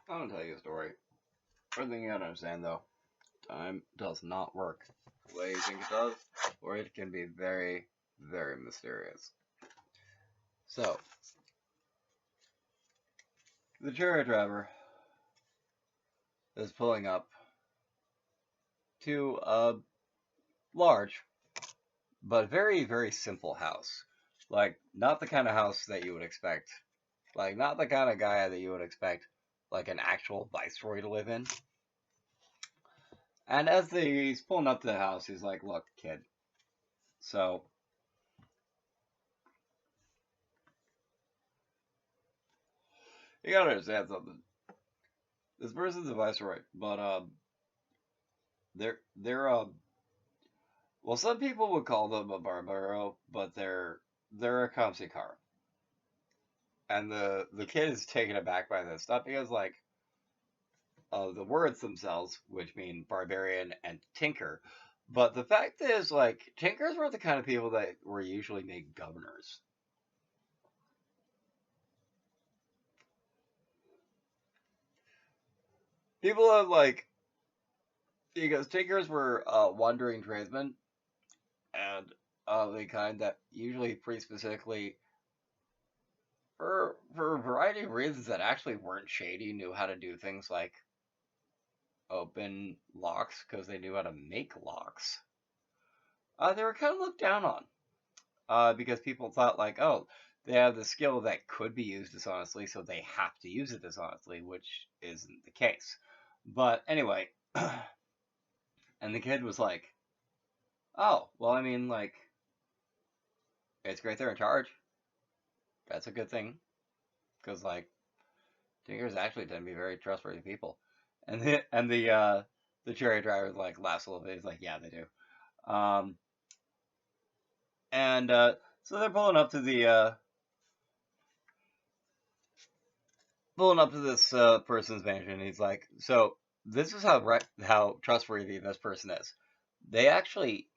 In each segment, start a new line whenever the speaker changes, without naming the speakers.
I'm gonna tell you a story. One thing you gotta understand though, time does not work the way you think it does, or it can be very, very mysterious. So, the chariot driver is pulling up to a large but very, very simple house. Like, not the kind of house that you would expect. Like, not the kind of guy that you would expect, like, an actual viceroy to live in. And as he's pulling up to the house, he's like, look, kid, so you gotta understand something. This person's a viceroy, but they're well, some people would call them a barbaro, but they're a Kamsikar. And the kid is taken aback by this, not because like the words themselves, which mean barbarian and tinker, but the fact is like tinkers were the kind of people that were usually made governors. People have like because tinkers were wandering tradesmen and the kind that usually pretty specifically for a variety of reasons that actually weren't shady, knew how to do things like open locks because they knew how to make locks. They were kind of looked down on because people thought like, oh, they have the skill that could be used dishonestly, so they have to use it dishonestly, which isn't the case. But anyway, and the kid was like, oh, well, I mean, like, it's great they're in charge. That's a good thing because like Tinkers actually tend to be very trustworthy people. And the chariot driver like laughs a little bit. He's like, yeah, they do. Um, and so they're pulling up to this person's mansion. He's like, so this is how trustworthy this person is. They actually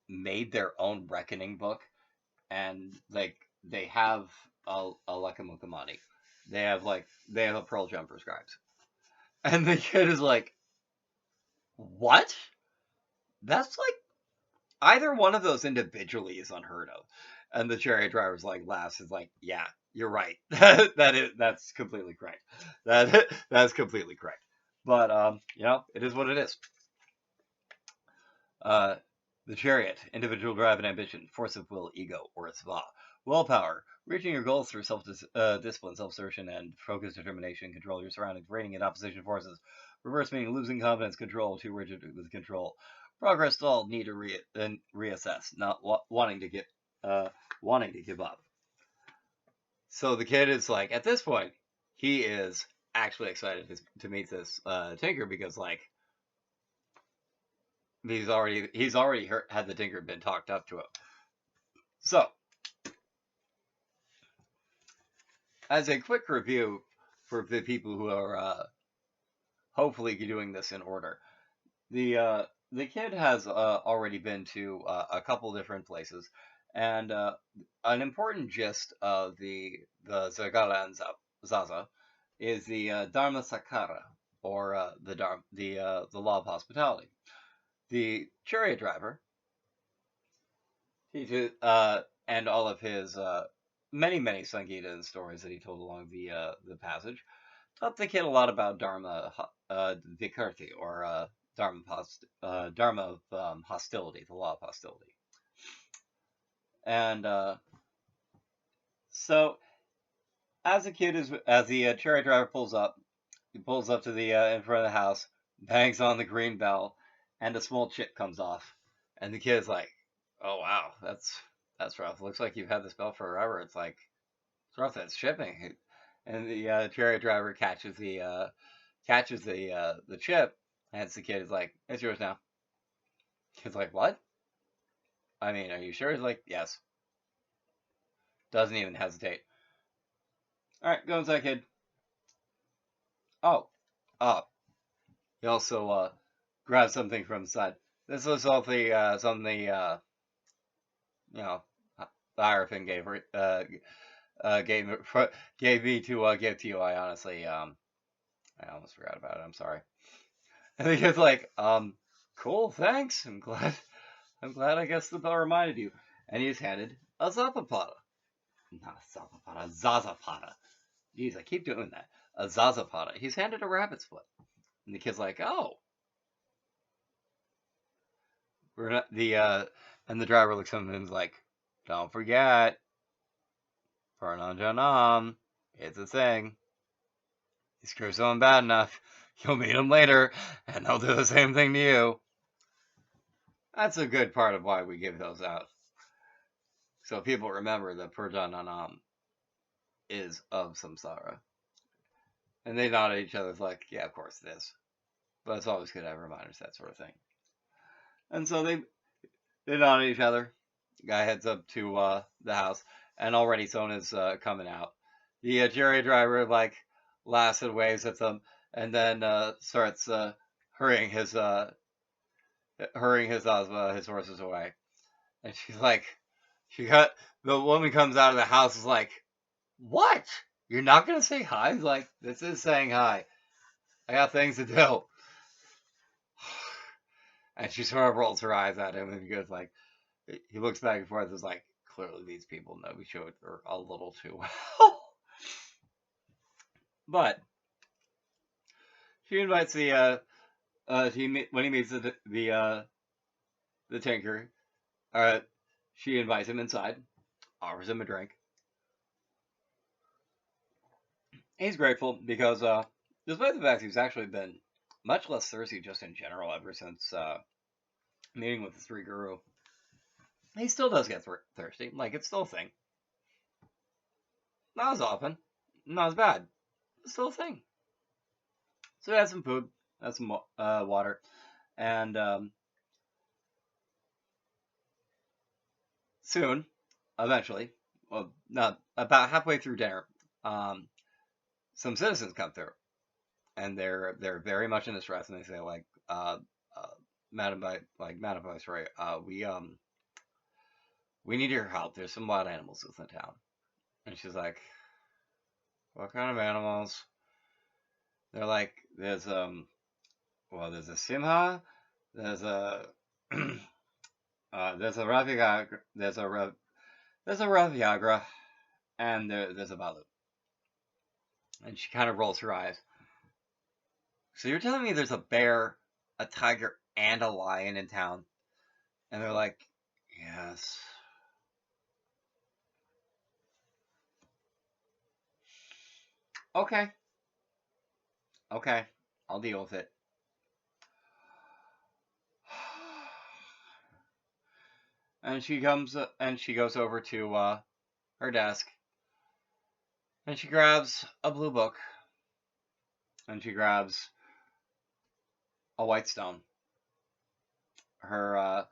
made their own reckoning book, and like they have a Lekamukamani. They have a pearl gem prescribed. And the kid is like, what? That's like either one of those individually is unheard of. And the chariot driver's like laughs, is like, yeah, you're right. That's completely correct. That's completely correct. But it is what it is. Uh, the chariot, individual drive and ambition, force of will, ego, or sva. Willpower, reaching your goals through self-discipline, self-assertion, and focused determination. Control your surroundings, reigning in opposition forces. Reverse meaning losing confidence, control, too rigid with control. Progress stalled, need to reassess, not uh, wanting to give up. So the kid is like, at this point, he is actually excited to meet this Tinker because like he's already had the Tinker been talked up to him. So as a quick review for the people who are hopefully doing this in order, the kid has already been to a couple different places, and an important gist of the Zagala and Zaza is the Dharma Sakara, or the law of hospitality. The chariot driver, and all of his many Sangita and stories that he told along the passage, taught the kid a lot about Dharma Vikarti, or Dharma of hostility, the law of hostility. And so, as the chariot driver pulls up, he pulls up to the in front of the house, bangs on the green bell, and a small chip comes off. And the kid's like, "Oh wow, that's rough. Looks like you've had this bell forever." It's like it's rough. That's shipping. And the chariot driver catches the chip, and the kid is like, "It's yours now." Kid's like, "What? I mean, are you sure?" He's like, "Yes." Doesn't even hesitate. All right, go inside, kid. Oh, uh, he also grabs something from the side. This was all something you know the Hierophant gave gave me to give to you. I honestly I almost forgot about it. I'm sorry. And the kid's like, cool, thanks. I'm glad. I guess the bell reminded you. And he's handed a zapapata, not a zapapata, a zazapata. Jeez, I keep doing that. A zazapata. He's handed a rabbit's foot, and the kid's like, oh, we're not the. And the driver looks at him and is like, don't forget, Parnanjanam. It's a thing. You screw someone bad enough, you'll meet them later, and they'll do the same thing to you. That's a good part of why we give those out. So people remember that Purjananam is of samsara. And they nod at each other like, yeah, of course it is. But it's always good to have reminders, that sort of thing. And so they nod at each other. The guy heads up to the house, and already someone is coming out. The chariot driver like laughs and waves at them, and then starts hurrying his his horses away. And she's like, the woman comes out of the house is like, what? You're not gonna say hi? He's like, this is saying hi. I got things to do. And she sort of rolls her eyes at him, and he goes like, he looks back and forth. Is like, clearly these people know each other a little too well. But she invites the when he meets the tinker, she invites him inside, offers him a drink. He's grateful because despite the fact he's actually been much less thirsty just in general ever since meeting with the three guru, he still does get thirsty. Like, it's still a thing. Not as often, not as bad. It's still a thing. So he had some food, had some water, and soon, eventually, well, not about halfway through dinner, some citizens come through, and they're very much in distress, and they say like, Madam Viceroy, we need your help. There's some wild animals within town. And she's like, what kind of animals? They're like, there's a simha, there's a there's a raviagra, there's a raviagra, and there's a balu. And she kind of rolls her eyes. So you're telling me there's a bear, a tiger, and a lion in town? And they're like, yes. Okay. Okay. I'll deal with it. And she comes and she goes over to her desk, and she grabs a blue book, and she grabs a white stone, her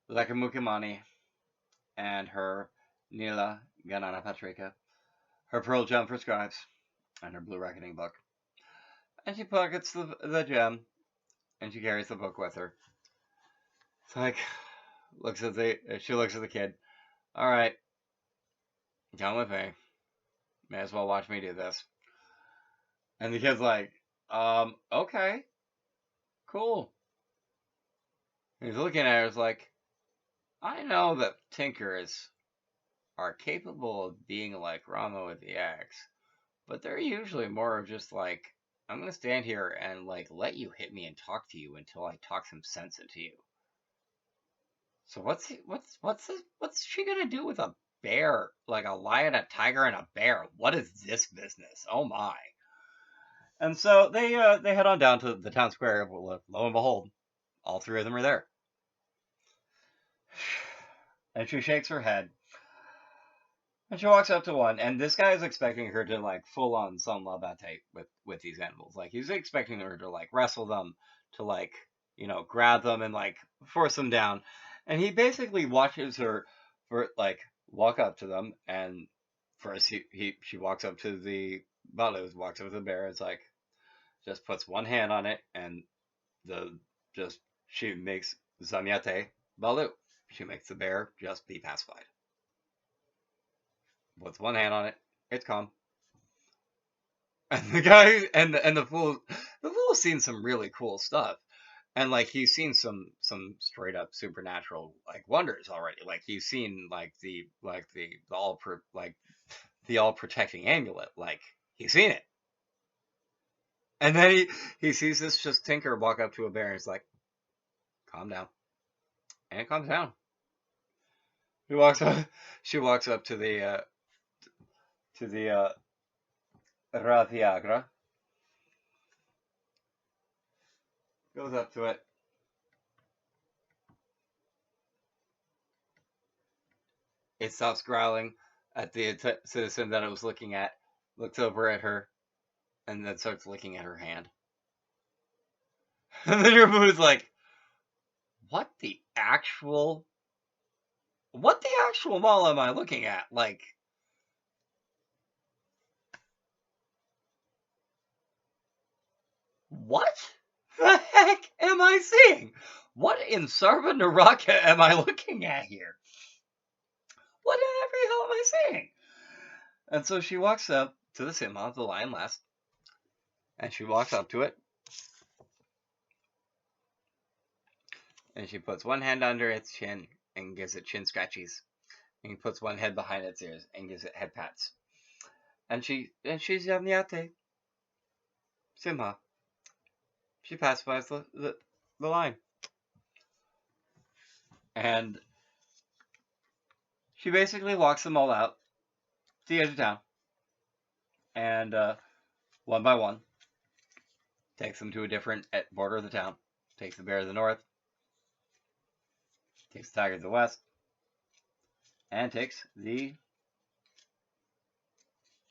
Lekamukimani, and her Nila Ganana Patrika, her pearl gem for scribes, and her blue reckoning book. And she pockets the gem, and she carries the book with her. It's like, she looks at the kid. All right, come with me. May as well watch me do this. And the kid's like, okay, cool. And he's looking at her, it's like, I know that tinkers are capable of being like Rama with the axe, but they're usually more of just like, I'm gonna stand here and like let you hit me and talk to you until I talk some sense into you. So what's she gonna do with a bear, like a lion, a tiger, and a bear? What is this business? Oh my! And so they head on down to the town square. Lo and behold, all three of them are there. And she shakes her head. And she walks up to one, and this guy is expecting her to like full on some labate with these animals. Like, he's expecting her to like wrestle them, to like, grab them and like force them down. And he basically watches her for like walk up to them, and first she walks up to the balu, walks up to the bear. It's like, just puts one hand on it, and she makes Zamyate balu. She makes the bear just be pacified. Puts one hand on it, it's calm. And the guy and the fool's seen some really cool stuff. And like he's seen some straight up supernatural like wonders already. Like he's seen the the all protecting amulet. Like he's seen it. And then he sees this just tinker walk up to a bear and he's like, calm down. And it calms down. He walks up she walks up to the Raviagra, goes up to it. It stops growling at the citizen that it was looking at, looks over at her, and then starts looking at her hand. And then your mood is like, what the actual mall am I looking at? Like, what the heck am I seeing? What in Sarva Naraka am I looking at here? What in every hell am I seeing? And so she walks up to the Simha, the lion last, and she walks up to it, and she puts one hand under its chin and gives it chin scratchies, and he puts one head behind its ears and gives it head pats. And she's Yamniate, Simha. She pacifies the lion. And she basically walks them all out to the edge of town. And one by one, takes them to a different border of the town. Takes the bear to the north. Takes the tiger to the west. And takes the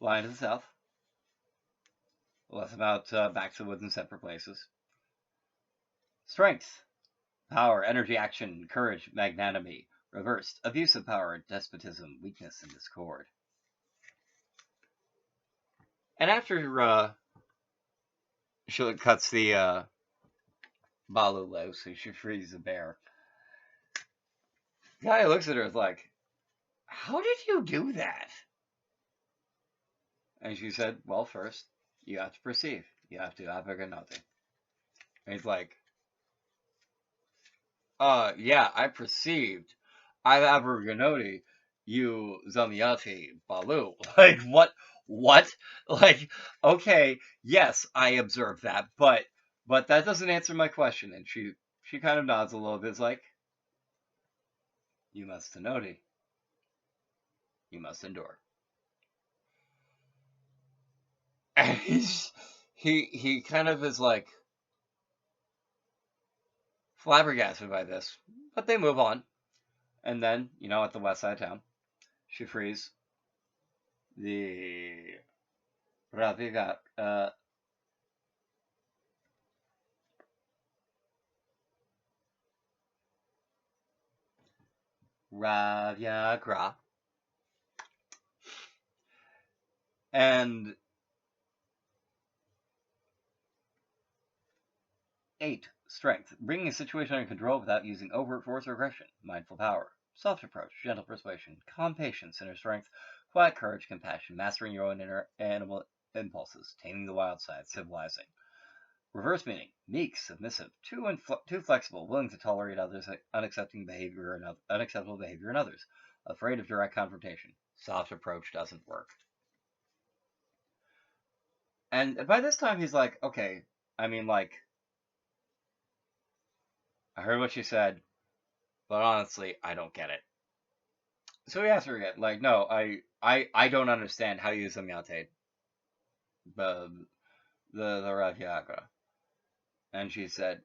lion to the south. Lets them out back to the woods in separate places. Strength, power, energy, action, courage, magnanimity. Reversed, abuse of power, despotism, weakness, and discord. And after she cuts the Balu loose, so she frees the bear, the guy looks at her and is like, how did you do that? And she said, well, first, you have to perceive. You have to apaganati. And he's like, yeah, I perceived. I apaganoti, you zamiyati balu. Like, what? What? Like, okay, yes, I observed that, but that doesn't answer my question. And she kind of nods a little bit. It's like, you must tenoti. You must endure. And he kind of is like flabbergasted by this, but they move on. And then, at the west side of town, she frees the Raviga, Ravyagra, and 8, strength, bringing a situation under control without using overt force or aggression, mindful power, soft approach, gentle persuasion, calm patience, inner strength, quiet courage, compassion, mastering your own inner animal impulses, taming the wild side, civilizing. Reverse meaning, meek, submissive, too flexible, willing to tolerate others' unacceptable behavior in others, afraid of direct confrontation. Soft approach doesn't work. And by this time, he's like, okay, I mean, like, I heard what you said, but honestly, I don't get it. So he asked her again, like, no, I don't understand how you zamyate the Rajagra. And she said,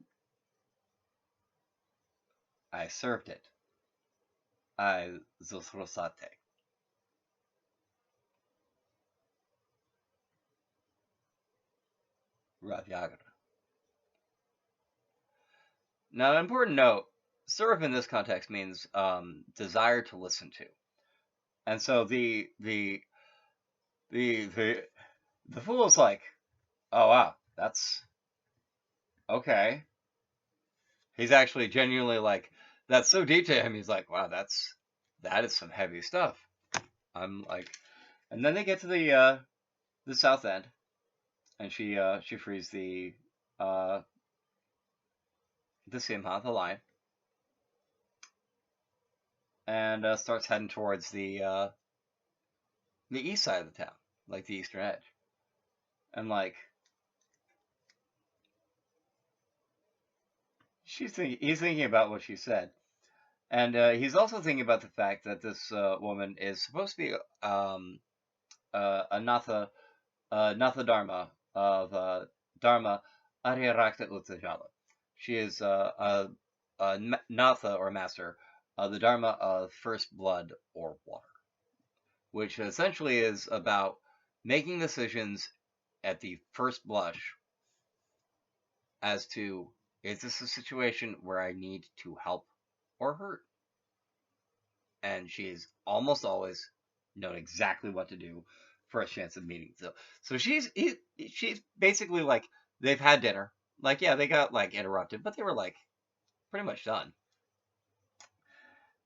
I served it. I zusrosate. Rajagra. Now, an important note, serve in this context means desire to listen to. And so the fool's like, oh wow, that's okay. He's actually genuinely like, that's so deep to him. He's like, wow, that is some heavy stuff. I'm like, and then they get to the south end, and she frees the Simha, the lion, and starts heading towards the east side of the town, like the eastern edge, and like he's thinking about what she said, and he's also thinking about the fact that this woman is supposed to be a Natha Dharma of Dharma Aryarakta Uttajala. She is a Natha or master of the Dharma of first blood or water, which essentially is about making decisions at the first blush as to, is this a situation where I need to help or hurt? And she's almost always known exactly what to do first chance of meeting. So she's basically like, they've had dinner. Like, yeah, they got like interrupted, but they were like pretty much done.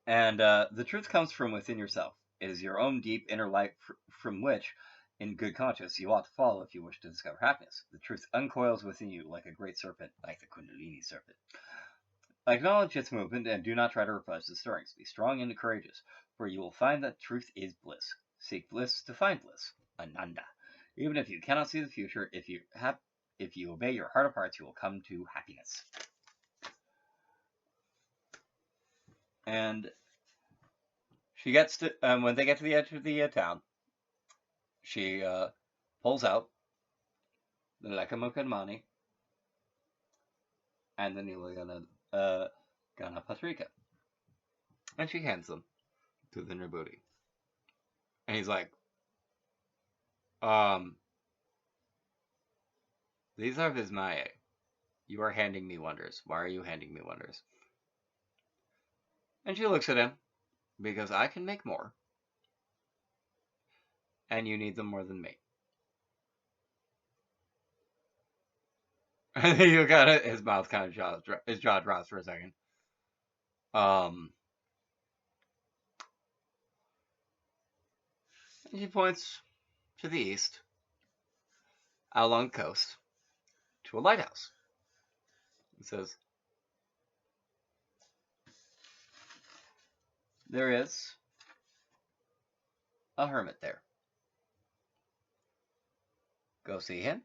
And the truth comes from within yourself. It is your own deep inner light from which, in good conscience, you ought to follow if you wish to discover happiness. The truth uncoils within you like a great serpent, like the Kundalini serpent. Acknowledge its movement and do not try to repulse the stirrings. Be strong and courageous, for you will find that truth is bliss. Seek bliss to find bliss. Ananda. Even if you cannot see the future, if you obey your heart of hearts, you will come to happiness. And she gets to when they get to the edge of the town, she pulls out the Lekamukanmani and the Nilagana Gana Patrika, and she hands them to the Nirbuti. And he's like, these are Vismaya. You are handing me wonders. Why are you handing me wonders? And she looks at him, because I can make more. And you need them more than me. And you got it. His mouth kind of his jaw drops for a second. And she points to the east, out along the coast, to a lighthouse. It says, there is a hermit there. Go see him.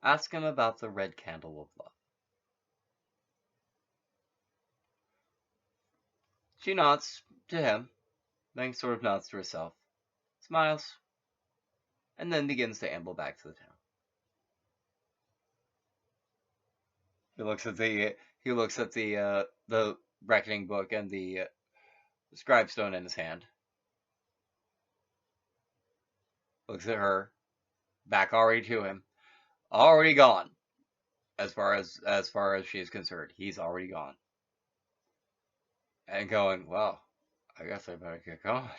Ask him about the red candle of love. She nods to him, then sort of nods to herself, smiles, and then begins to amble back to the town. He looks at the reckoning book and the scribe stone in his hand. Looks at her, back already to him, already gone. As far as she is concerned, he's already gone. And going, well, I guess I better get going.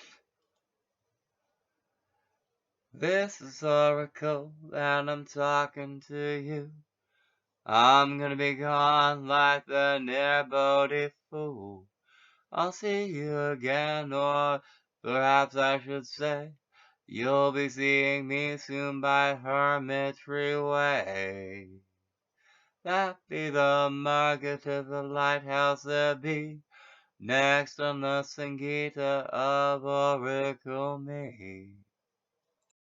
This is Oracle, and I'm talking to you. I'm gonna be gone like the near-bodie fool. I'll see you again, or perhaps I should say, you'll be seeing me soon by Hermitry Way. That be the market of the lighthouse there be, next on the Sangita of